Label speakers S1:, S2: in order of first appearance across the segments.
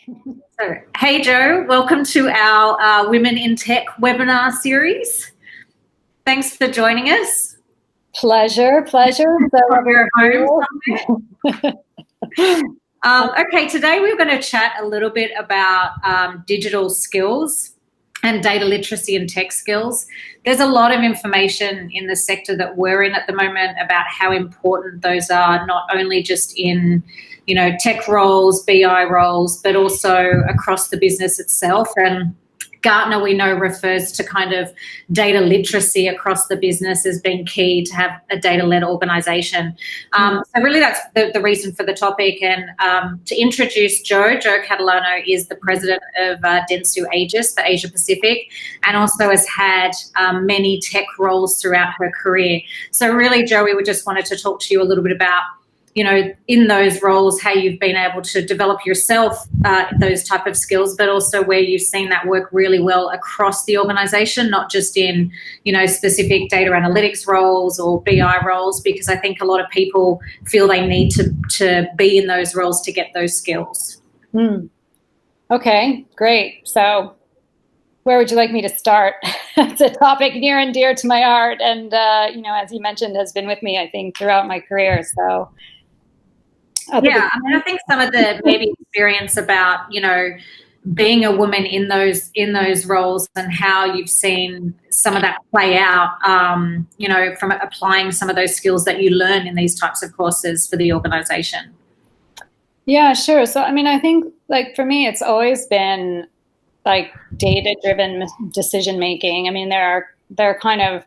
S1: So, hey Joe, welcome to our Women in Tech webinar series. Thanks for joining us.
S2: Pleasure.
S1: From your home somewhere. Okay, today we're going to chat a little bit about digital skills and data literacy and tech skills. There's a lot of information in the sector that we're in at the moment about how important those are, not only just in tech roles, BI roles, but also across the business itself. And Gartner, we know, refers to kind of data literacy across the business as being key to have a data-led organization. So really that's the reason for the topic. And to introduce Joe Catalano is the president of Dentsu Aegis for Asia Pacific, and also has had many tech roles throughout her career. So really, Joe, we just wanted to talk to you a little bit about in those roles, how you've been able to develop yourself those type of skills, but also where you've seen that work really well across the organization, not just in, specific data analytics roles or BI roles, because I think a lot of people feel they need to be in those roles to get those skills.
S2: Okay, great. So where would you like me to start? It's a topic near and dear to my heart. And, as you mentioned, has been with me, I think, throughout my career. So
S1: yeah, I think some of the maybe experience about, being a woman in those roles and how you've seen some of that play out, from applying some of those skills that you learn in these types of courses for the organization.
S2: Yeah, sure. So, I think for me, it's always been data-driven decision-making. There are kind of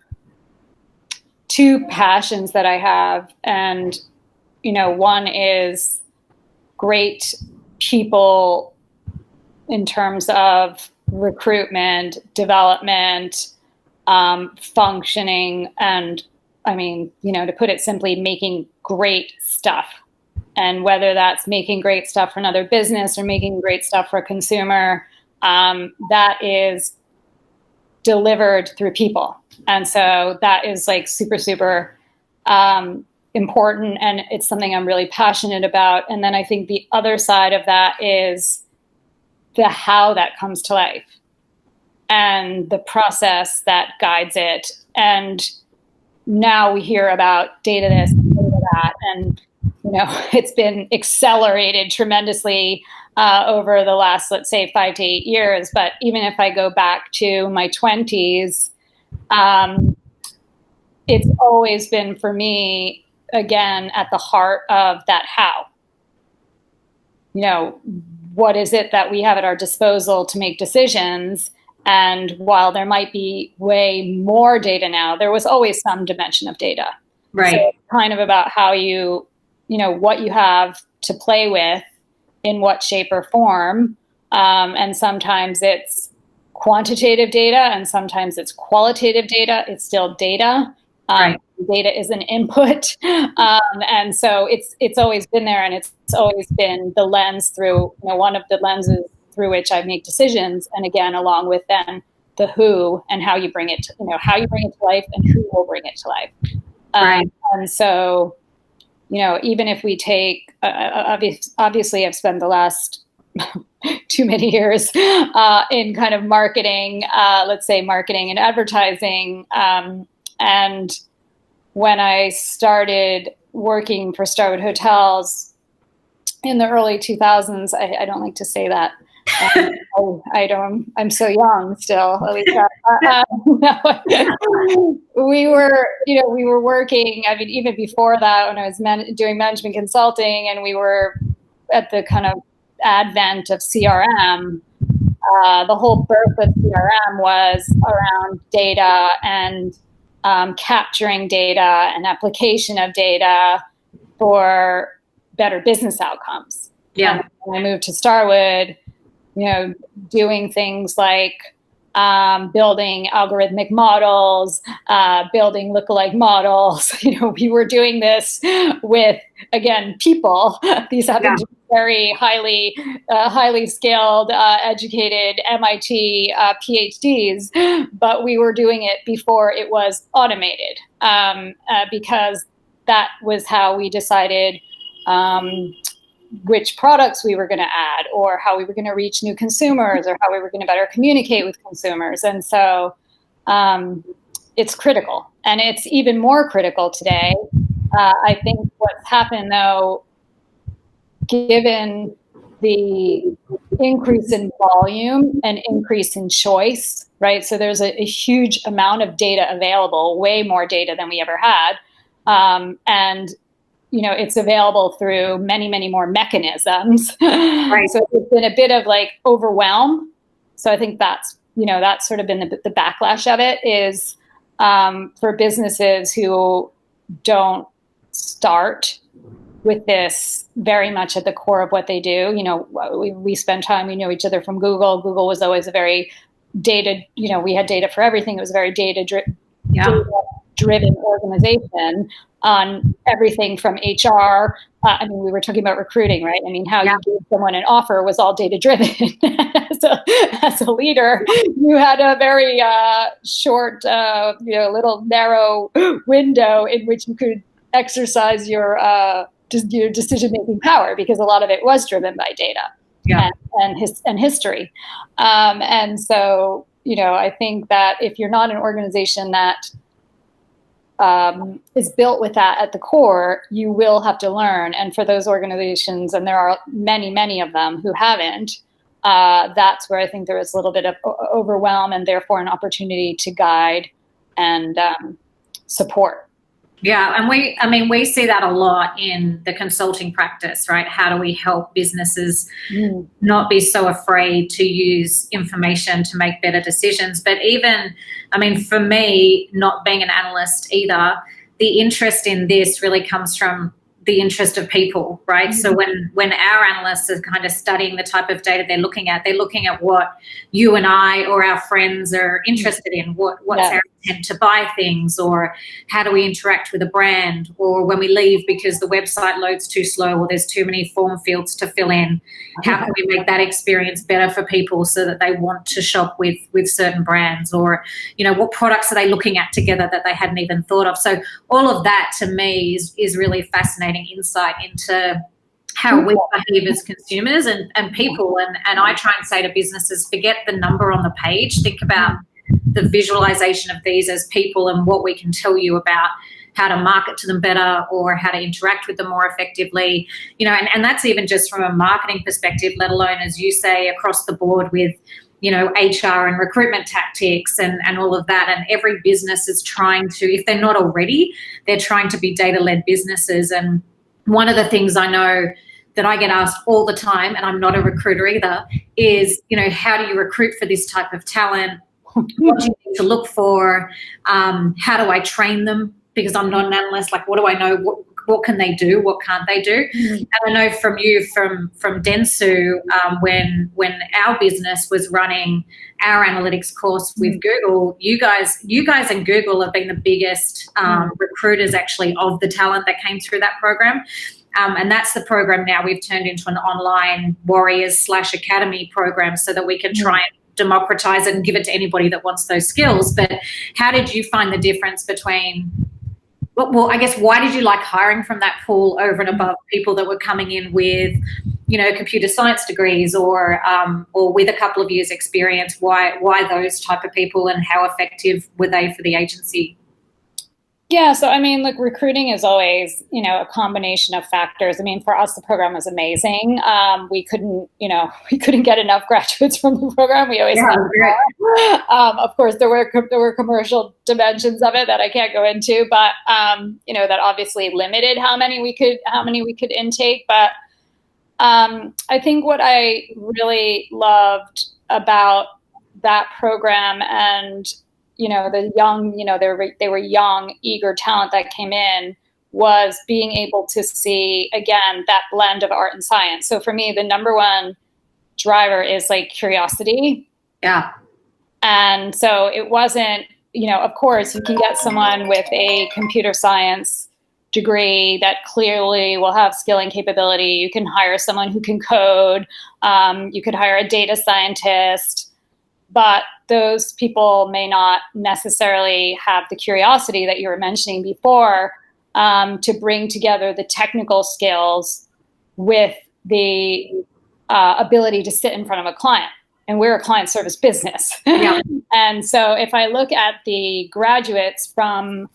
S2: two passions that I have, and one is great people in terms of recruitment, development, functioning, and to put it simply, making great stuff. And whether that's making great stuff for another business or making great stuff for a consumer, that is delivered through people. And so that is super important, and it's something I'm really passionate about. And then I think the other side of that is the how that comes to life and the process that guides it. And now we hear about data this, data that, and it's been accelerated tremendously over the last, let's say, 5 to 8 years. But even if I go back to my 20s, it's always been, for me, again, at the heart of that how. What is it that we have at our disposal to make decisions? And while there might be way more data now, there was always some dimension of data.
S1: Right.
S2: So it's kind of about how what you have to play with in what shape or form. And sometimes it's quantitative data and sometimes it's qualitative data. It's still data.
S1: Right.
S2: Data is an input. And so it's always been there, and it's always been the lens through, one of the lenses through which I make decisions. And again, along with then the who and how you bring it to, how you bring it to life and who will bring it to life.
S1: Right.
S2: And so, even if we take, obviously I've spent the last too many years in kind of marketing, let's say marketing and advertising. And when I started working for Starwood Hotels in the early 2000s, I don't like to say that. I'm so young still, at least. We were working, even before that, when I was doing management consulting, and we were at the kind of advent of CRM. The whole birth of CRM was around data and capturing data and application of data for better business outcomes.
S1: Yeah.
S2: And when I moved to Starwood, doing things like building algorithmic models, building lookalike models. We were doing this with, again, people. These happened to be very highly skilled, educated MIT PhDs, but we were doing it before it was automated, because that was how we decided which products we were going to add, or how we were going to reach new consumers, or how we were going to better communicate with consumers. And so it's critical, and it's even more critical today. I think what's happened, though, given the increase in volume and increase in choice, right? So there's a huge amount of data available, way more data than we ever had. And, it's available through many, many more mechanisms. Right. So it's been a bit of like overwhelm. So I think that's sort of been the backlash of it is for businesses who don't start with this very much at the core of what they do. We spend time, we know each other from Google. Google was always a very data, we had data for everything. It was a very data-driven organization on everything from HR. We were talking about recruiting, right? How you gave someone an offer was all data-driven. As a leader, you had a very short, little narrow window in which you could exercise your decision-making power, because a lot of it was driven by data and history. And so, I think that if you're not an organization that is built with that at the core, you will have to learn. And for those organizations, and there are many, many of them who haven't, that's where I think there is a little bit of overwhelm, and therefore an opportunity to guide and support.
S1: Yeah, and we see that a lot in the consulting practice, right? How do we help businesses not be so afraid to use information to make better decisions? But even, for me, not being an analyst either, the interest in this really comes from the interest of people, right? So when our analysts are kind of studying the type of data they're looking at what you and I or our friends are interested in, what's our intent to buy things, or how do we interact with a brand, or when we leave because the website loads too slow or there's too many form fields to fill in, how can we make that experience better for people so that they want to shop with certain brands, or what products are they looking at together that they hadn't even thought of. So all of that to me is really fascinating insight into how we behave as consumers and people. And I try and say to businesses, forget the number on the page. Think about the visualization of these as people and what we can tell you about how to market to them better or how to interact with them more effectively. And that's even just from a marketing perspective, let alone, as you say, across the board with HR and recruitment tactics and all of that. And every business is trying to, if they're not already, they're trying to be data-led businesses. And one of the things I know that I get asked all the time, and I'm not a recruiter either, is, how do you recruit for this type of talent? What do you need to look for? How do I train them? Because I'm not an analyst. Like, what do I know? What can they do? What can't they do? And I know from you, from Dentsu, when our business was running our analytics course with Google, you guys and Google have been the biggest recruiters actually of the talent that came through that program. And that's the program now we've turned into an online Warriors/Academy program so that we can try and democratize it and give it to anybody that wants those skills. But how did you find the difference between, well, I guess, why did you like hiring from that pool over and above people that were coming in with, computer science degrees or with a couple of years experience? Why those type of people, and how effective were they for the agency?
S2: Yeah, so recruiting is always, a combination of factors. For us, the program was amazing. We couldn't get enough graduates from the program. We always had more. Of course, there were commercial dimensions of it that I can't go into, but that obviously limited how many we could intake. But I think what I really loved about that program and the young, they were young, eager talent that came in, was being able to see, again, that blend of art and science. So for me, the number one driver is curiosity.
S1: Yeah.
S2: And so it wasn't, of course, you can get someone with a computer science degree that clearly will have skill and capability. You can hire someone who can code. You could hire a data scientist. But those people may not necessarily have the curiosity that you were mentioning before to bring together the technical skills with the ability to sit in front of a client. And we're a client service business.
S1: Yeah.
S2: And so if I look at the graduates from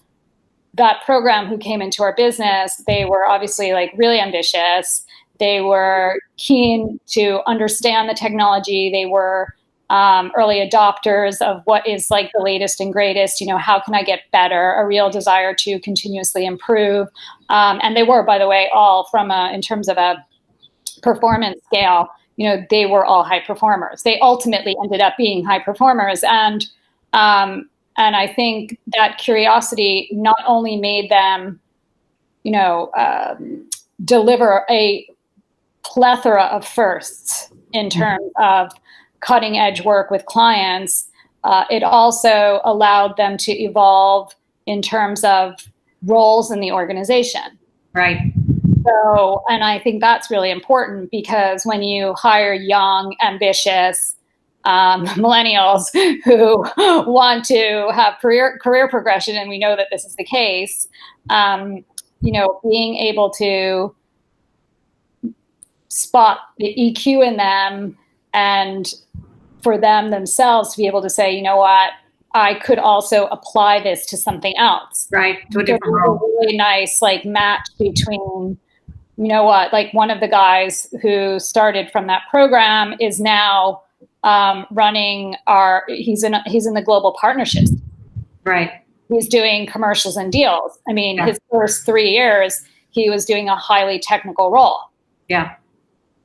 S2: that program who came into our business, they were obviously like really ambitious. They were keen to understand the technology. They were early adopters of what is like the latest and greatest, you know, how can I get better, a real desire to continuously improve. And they were, by the way, all from in terms of a performance scale, you know, they were all high performers. They ultimately ended up being high performers. And I think that curiosity not only made them, you know, deliver a plethora of firsts in terms of cutting edge work with clients, it also allowed them to evolve in terms of roles in the organization.
S1: Right.
S2: So, and I think that's really important because when you hire young, ambitious millennials who want to have career progression, and we know that this is the case, you know, being able to spot the EQ in them and for them themselves to be able to say, you know what, I could also apply this to something else.
S1: Right. To a different role.
S2: A really nice like match between, you know what, like one of the guys who started from that program is now running he's in the global partnerships.
S1: Right.
S2: He's doing commercials and deals. I mean, his first 3 years, he was doing a highly technical role.
S1: Yeah.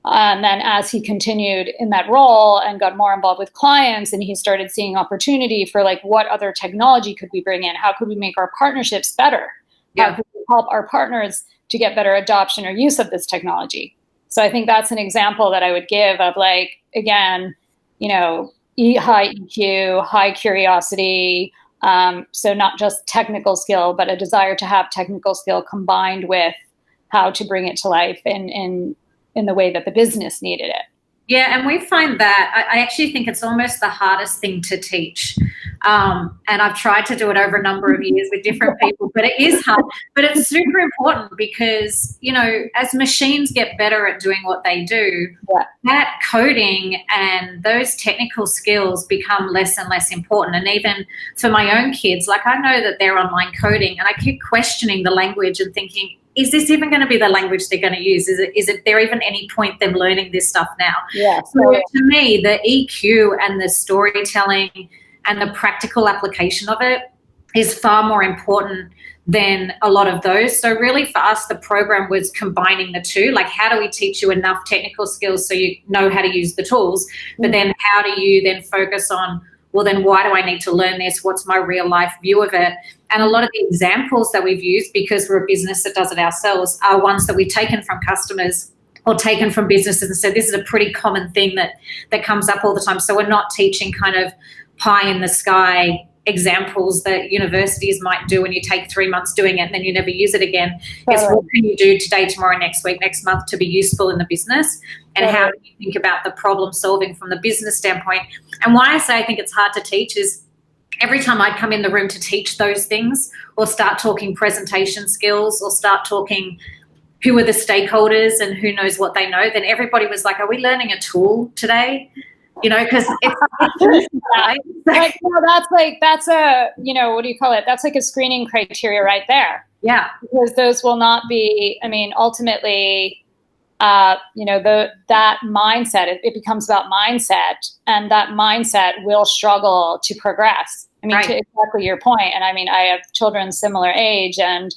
S2: And then as he continued in that role and got more involved with clients, and he started seeing opportunity for like, what other technology could we bring in? How could we make our partnerships better?
S1: Yeah.
S2: How could we help our partners to get better adoption or use of this technology? So I think that's an example that I would give of like, again, you know, high EQ, high curiosity. So not just technical skill, but a desire to have technical skill combined with how to bring it to life in the way that the business needed it.
S1: Yeah, and we find that I actually think it's almost the hardest thing to teach. And I've tried to do it over a number of years with different people, but it is hard. But it's super important because, you know, as machines get better at doing what they do, that coding and those technical skills become less and less important. And even for my own kids, like I know that they're online coding and I keep questioning the language and thinking, is this even going to be the language they're going to use? Is it there even any point them learning this stuff now?
S2: Yeah.
S1: So to me, the EQ and the storytelling and the practical application of it is far more important than a lot of those. So really for us, the program was combining the two. Like, how do we teach you enough technical skills so you know how to use the tools? But then how do you then focus on, well, then why do I need to learn this? What's my real life view of it? And a lot of the examples that we've used, because we're a business that does it ourselves, are ones that we've taken from customers or taken from businesses and said, this is a pretty common thing that comes up all the time. So we're not teaching kind of pie in the sky examples that universities might do when you take 3 months doing it and then you never use it again. It's what can you do today, tomorrow, next week, next month to be useful in the business, and how do you think about the problem solving from the business standpoint. And why I say I think it's hard to teach is every time I'd come in the room to teach those things or start talking presentation skills or start talking who are the stakeholders and who knows what they know, then everybody was like, are we learning a tool today? You know, because it's right?
S2: Like, no, that's a, you know, what do you call it? That's like a screening criteria right there.
S1: Yeah.
S2: Because those will not be, I mean, ultimately, you know, that mindset, it becomes about mindset, and that mindset will struggle to progress. I mean, to exactly your point. And I mean, I have children similar age and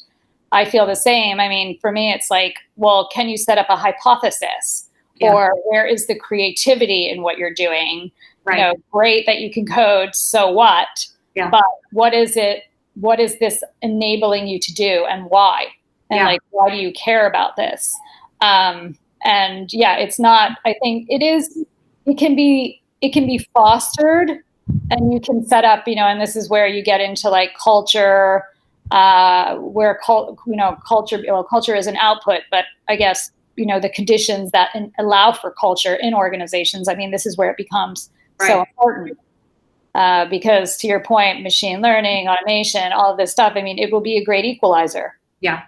S2: I feel the same. I mean, for me, it's like, well, can you set up a hypothesis? Yeah. Or where is the creativity in what you're doing? Right. You know, great that you can code, so what? Yeah. But what is it? What is this enabling you to do, and why? And like, why do you care about this? And yeah, it's not. I think it is. It can be fostered, and you can set up. You know, and this is where you get into like culture, where culture. Well, culture is an output, but I guess, you know, the conditions that allow for culture in organizations. I mean, this is where it becomes so important. Because to your point, machine learning, automation, all of this stuff, I mean, it will be a great equalizer.
S1: Yeah.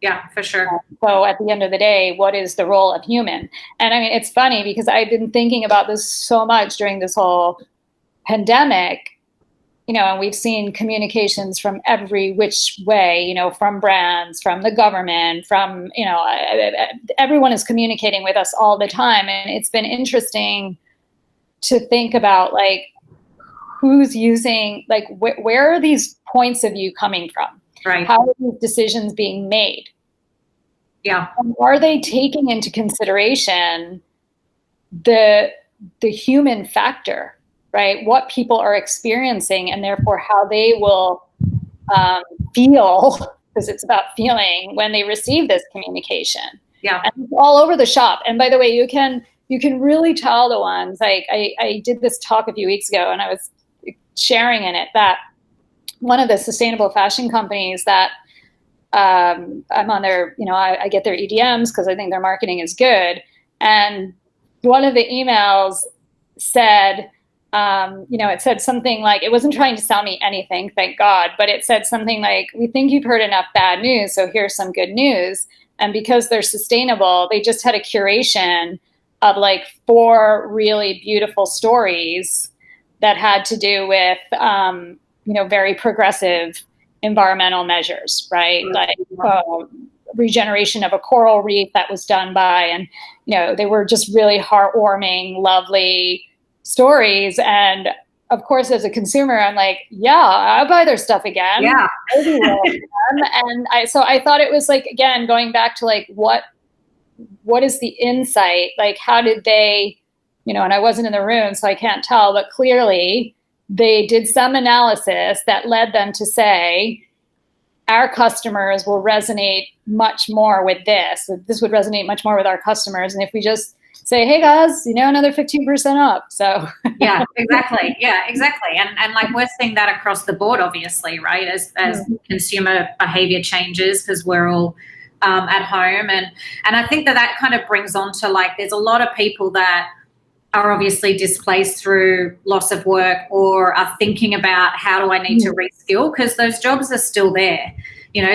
S1: Yeah, for sure.
S2: So at the end of the day, what is the role of human? And I mean, it's funny because I've been thinking about this so much during this whole pandemic, and we've seen communications from every which way, from brands, from the government, from, everyone is communicating with us all the time. And it's been interesting to think about, like, who's using, like, where are these points of view coming from?
S1: Right.
S2: How are these decisions being made?
S1: Yeah.
S2: And are they taking into consideration the human factor, right? What people are experiencing, and therefore how they will feel, because it's about feeling when they receive this communication.
S1: Yeah.
S2: And it's all over the shop. And by the way, you can really tell the ones, like, I did this talk a few weeks ago, and I was sharing in it that one of the sustainable fashion companies that I'm on their, I get their EDMs because I think their marketing is good. And one of the emails said, it said something like, it wasn't trying to sell me anything, thank God, but it said something like, we think you've heard enough bad news, so here's some good news. And because they're sustainable, they just had a curation of like 4 really beautiful stories that had to do with, very progressive environmental measures, right? Like regeneration of a coral reef that was done by, and, they were just really heartwarming, lovely stories. And of course, as a consumer, I'm like, yeah, I'll buy their stuff again.
S1: Yeah.
S2: And I thought it was like, again, going back to like, what is the insight? Like, how did they, and I wasn't in the room, so I can't tell, but clearly they did some analysis that led them to say, our customers will resonate much more with this. This would resonate much more with our customers. And if we just say, hey guys, another 15% off. So
S1: yeah, exactly. Yeah, exactly. And like, we're seeing that across the board, obviously, right? As consumer behavior changes, because we're all at home. And I think that kind of brings on to, like, there's a lot of people that are obviously displaced through loss of work, or are thinking about, how do I need to reskill? Because those jobs are still there,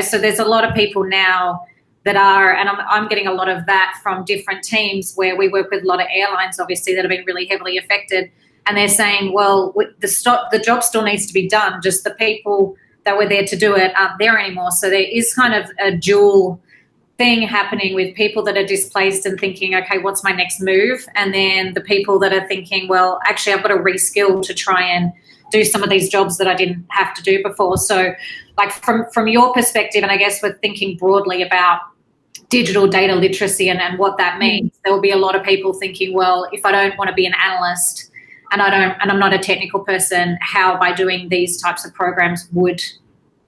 S1: so there's a lot of people now that are, and I'm getting a lot of that from different teams where we work with a lot of airlines, obviously, that have been really heavily affected. And they're saying, well, the job still needs to be done. Just the people that were there to do it aren't there anymore. So there is kind of a dual thing happening with people that are displaced and thinking, okay, what's my next move? And then the people that are thinking, well, actually, I've got to reskill to try and do some of these jobs that I didn't have to do before. So, like, from your perspective, and I guess we're thinking broadly about digital data literacy and what that means, there will be a lot of people thinking, well, if I don't want to be an analyst and I'm not a technical person, how by doing these types of programs would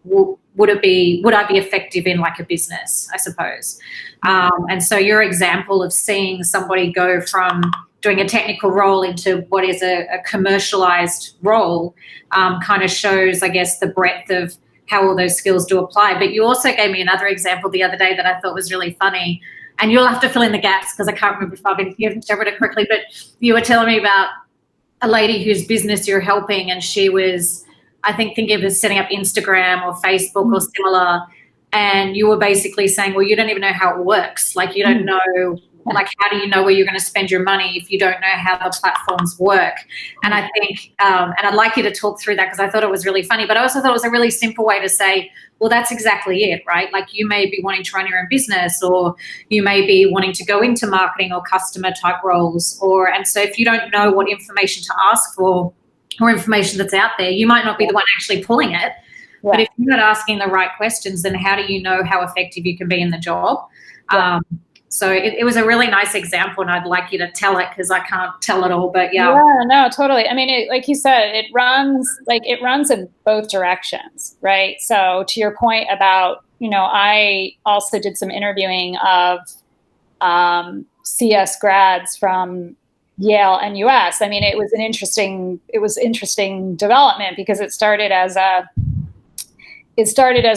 S1: I be effective in, like, a business, I suppose. And so your example of seeing somebody go from doing a technical role into what is a commercialized role kind of shows, I guess, the breadth of how all those skills do apply. But you also gave me another example the other day that I thought was really funny, and you'll have to fill in the gaps because I can't remember if I've interpreted it correctly, but you were telling me about a lady whose business you're helping, and she was, I think, thinking of setting up Instagram or Facebook or similar, and you were basically saying, well, you don't even know how it works. Like, you don't know, like, how do you know where you're going to spend your money if you don't know how the platforms work? And I think, and I'd like you to talk through that, because I thought it was really funny, but I also thought it was a really simple way to say, well, that's exactly it, right? Like, you may be wanting to run your own business, or you may be wanting to go into marketing or customer type roles, and so if you don't know what information to ask for, or information that's out there, you might not be the one actually pulling it. Yeah. But if you're not asking the right questions, then how do you know how effective you can be in the job? Yeah. So it was a really nice example, and I'd like you to tell it, because I can't tell it all, but yeah.
S2: Yeah, no, totally. I mean, like you said, it runs in both directions, right? So to your point about, I also did some interviewing of CS grads from Yale and US. I mean, it was interesting development, because it started as a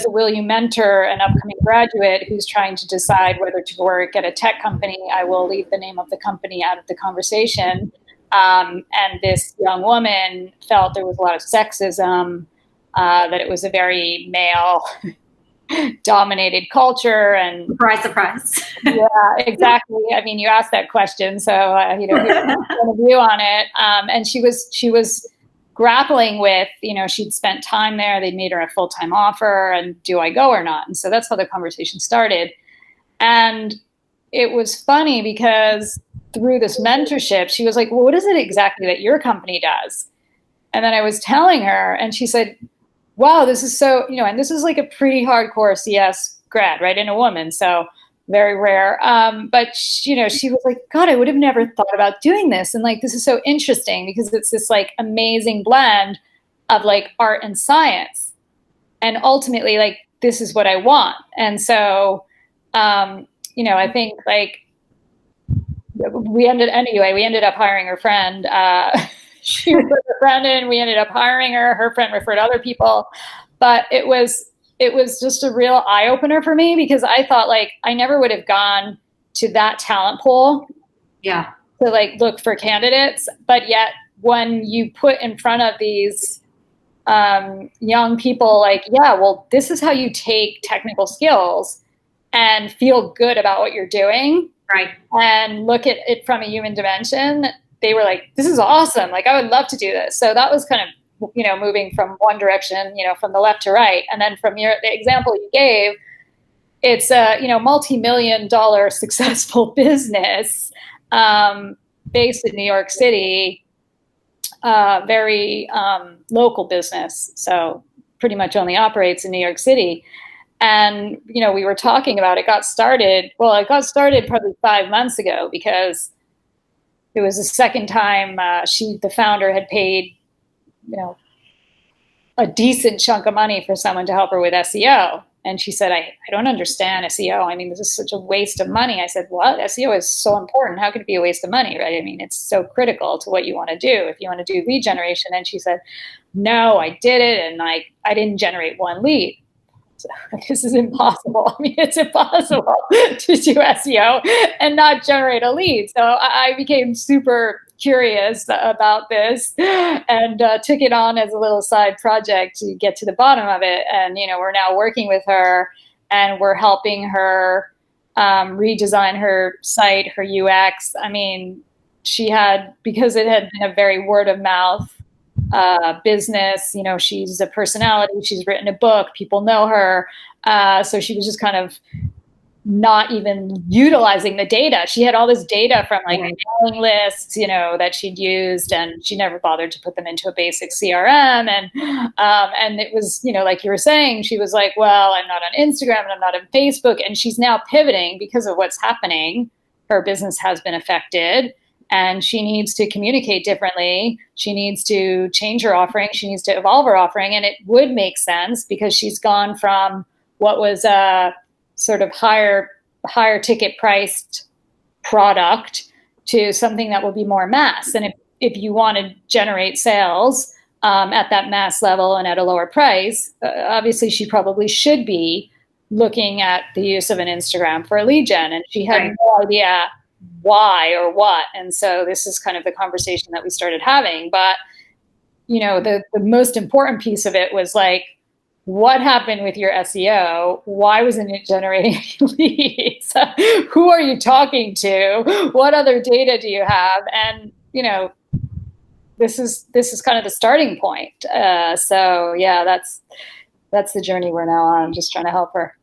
S2: will you mentor an upcoming graduate who's trying to decide whether to work at a tech company. I will leave the name of the company out of the conversation. And this young woman felt there was a lot of sexism, that it was a very male dominated culture and
S1: surprise.
S2: Yeah, exactly. I mean, you asked that question, so who's point of view on it? And she was grappling with, she'd spent time there. They'd made her a full-time offer, and do I go or not? And so that's how the conversation started. And it was funny because through this mentorship, she was like, "Well, what is it exactly that your company does?" And then I was telling her, and she said, "Wow, this is so, and this is like a pretty hardcore CS grad, right? And a woman, so very rare." But she was like, "God, I would have never thought about doing this. And like, this is so interesting because it's this like amazing blend of like art and science. And ultimately, like, this is what I want." And so, I think like we ended up hiring her friend. She was a friend, and we ended up hiring her. Her friend referred other people, but it was just a real eye opener for me because I thought like I never would have gone to that talent pool, to like look for candidates. But yet, when you put in front of these young people, like, yeah, well, this is how you take technical skills and feel good about what you're doing,
S1: right?
S2: And look at it from a human dimension. They were like, "This is awesome. Like, I would love to do this." So that was kind of, moving from one direction, from the left to right. And then from the example you gave, it's a, multi-million-dollar successful business based in New York City, very local business. So pretty much only operates in New York City. And, we were talking about it got started probably 5 months ago because it was the second time the founder had paid, a decent chunk of money for someone to help her with SEO. And she said, I don't understand SEO. I mean, this is such a waste of money. I said, what? SEO is so important. How could it be a waste of money, right? I mean, it's so critical to what you want to do if you want to do lead generation. And she said, no, I did it. And I didn't generate one lead. So, this is impossible. I mean, it's impossible to do SEO and not generate a lead. So I became super curious about this and took it on as a little side project to get to the bottom of it. And, we're now working with her and we're helping her redesign her site, her UX. I mean, because it had been a very word of mouth business, she's a personality, she's written a book, people know her. So she was just kind of not even utilizing the data. She had all this data from like mailing lists, that she'd used, and she never bothered to put them into a basic CRM. And it was, like you were saying, she was like, well, I'm not on Instagram and I'm not on Facebook. And she's now pivoting because of what's happening. Her business has been affected and she needs to communicate differently. She needs to change her offering. She needs to evolve her offering. And it would make sense because she's gone from what was a sort of higher ticket priced product to something that will be more mass. And if you want to generate sales at that mass level and at a lower price, obviously she probably should be looking at the use of an Instagram for a lead gen. And she had no idea why or what. And so this is kind of the conversation that we started having. But, the most important piece of it was like, what happened with your SEO? Why wasn't it generating leads? Who are you talking to? What other data do you have? And, this is kind of the starting point. So yeah, that's the journey we're now on, just trying to help her.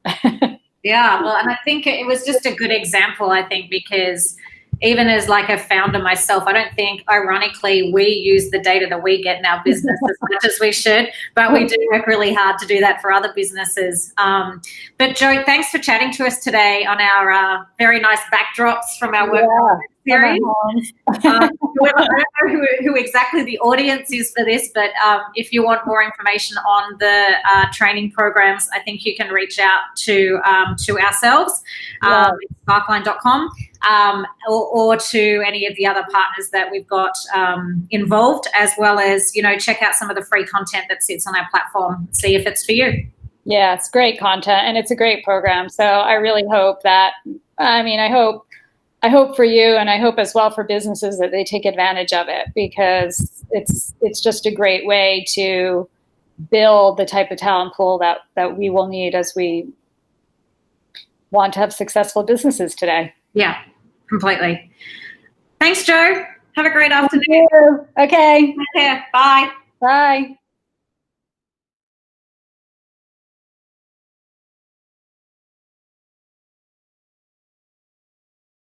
S1: Yeah, well, and I think it was just a good example, because even as like a founder myself, I don't think, ironically, we use the data that we get in our business as much as we should, but we do work really hard to do that for other businesses. But Jo, thanks for chatting to us today on our very nice backdrops from our work series. I don't know who exactly the audience is for this, but if you want more information on the training programs, I think you can reach out to ourselves, sparkline.com, or to any of the other partners that we've got involved, as well as, check out some of the free content that sits on our platform, see if it's for you.
S2: Yeah, it's great content and it's a great program. So I really hope that, I hope for you, and I hope as well for businesses, that they take advantage of it, because it's just a great way to build the type of talent pool that we will need as we want to have successful businesses today.
S1: Yeah, completely. Thanks, Jo. Have a great afternoon.
S2: Thank you. Okay.
S1: Take care. Bye.
S2: Bye.